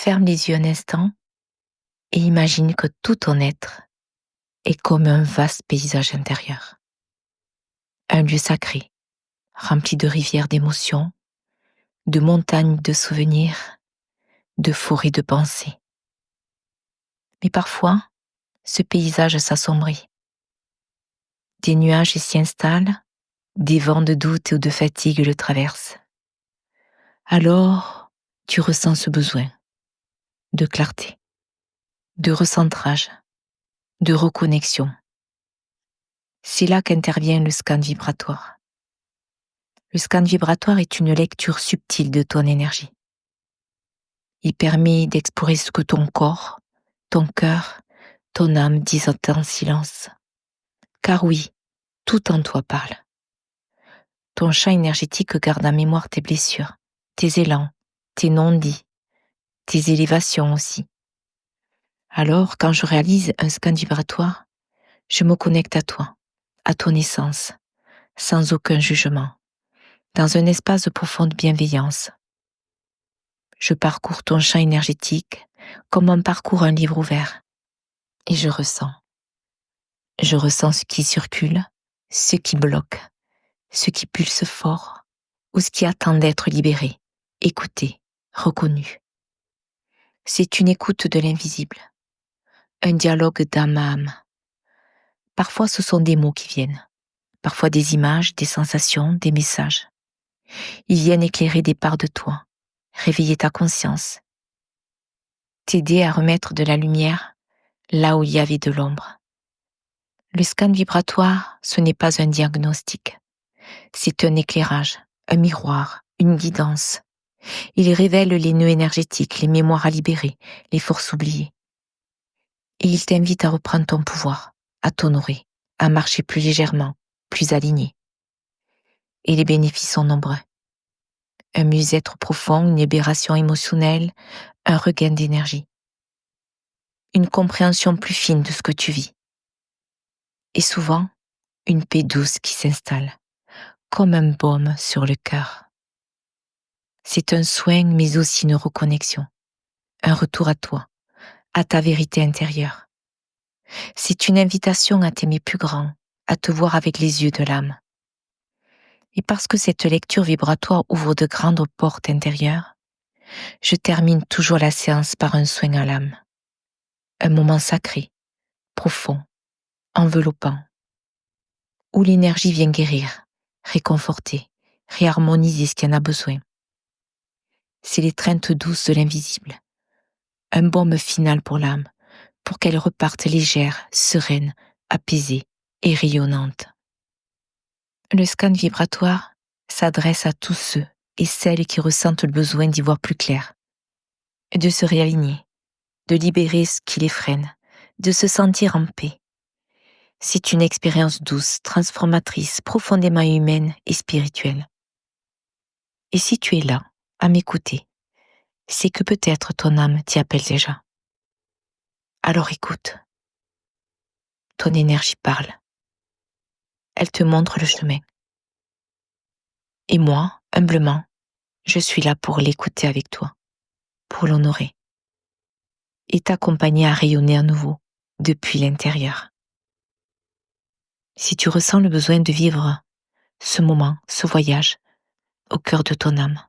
Ferme les yeux un instant et imagine que tout ton être est comme un vaste paysage intérieur. Un lieu sacré, rempli de rivières d'émotions, de montagnes de souvenirs, de forêts de pensées. Mais parfois, ce paysage s'assombrit. Des nuages s'y installent, des vents de doute ou de fatigue le traversent. Alors, tu ressens ce besoin de clarté, de recentrage, de reconnexion. C'est là qu'intervient le scan vibratoire. Le scan vibratoire est une lecture subtile de ton énergie. Il permet d'explorer ce que ton corps, ton cœur, ton âme disent en silence. Car oui, tout en toi parle. Ton champ énergétique garde en mémoire tes blessures, tes élans, tes non-dits, tes élévations aussi. Alors, quand je réalise un scan vibratoire, je me connecte à toi, à ton essence, sans aucun jugement, dans un espace de profonde bienveillance. Je parcours ton champ énergétique comme on parcourt un livre ouvert. Et je ressens. Je ressens ce qui circule, ce qui bloque, ce qui pulse fort ou ce qui attend d'être libéré, écouté, reconnu. C'est une écoute de l'invisible, un dialogue d'âme à âme. Parfois ce sont des mots qui viennent, parfois des images, des sensations, des messages. Ils viennent éclairer des parts de toi, réveiller ta conscience, t'aider à remettre de la lumière là où il y avait de l'ombre. Le scan vibratoire, ce n'est pas un diagnostic, c'est un éclairage, un miroir, une guidance. Il révèle les nœuds énergétiques, les mémoires à libérer, les forces oubliées. Et il t'invite à reprendre ton pouvoir, à t'honorer, à marcher plus légèrement, plus aligné. Et les bénéfices sont nombreux. Un mieux-être profond, une libération émotionnelle, un regain d'énergie. Une compréhension plus fine de ce que tu vis. Et souvent, une paix douce qui s'installe, comme un baume sur le cœur. C'est un soin, mais aussi une reconnexion, un retour à toi, à ta vérité intérieure. C'est une invitation à t'aimer plus grand, à te voir avec les yeux de l'âme. Et parce que cette lecture vibratoire ouvre de grandes portes intérieures, je termine toujours la séance par un soin à l'âme. Un moment sacré, profond, enveloppant, où l'énergie vient guérir, réconforter, réharmoniser ce qui en a besoin. C'est l'étreinte douce de l'invisible, un baume final pour l'âme, pour qu'elle reparte légère, sereine, apaisée et rayonnante. Le scan vibratoire s'adresse à tous ceux et celles qui ressentent le besoin d'y voir plus clair, de se réaligner, de libérer ce qui les freine, de se sentir en paix. C'est une expérience douce, transformatrice, profondément humaine et spirituelle. Et si tu es là, à m'écouter, c'est que peut-être ton âme t'y appelle déjà. Alors écoute. Ton énergie parle. Elle te montre le chemin. Et moi, humblement, je suis là pour l'écouter avec toi, pour l'honorer et t'accompagner à rayonner à nouveau depuis l'intérieur. Si tu ressens le besoin de vivre ce moment, ce voyage, au cœur de ton âme,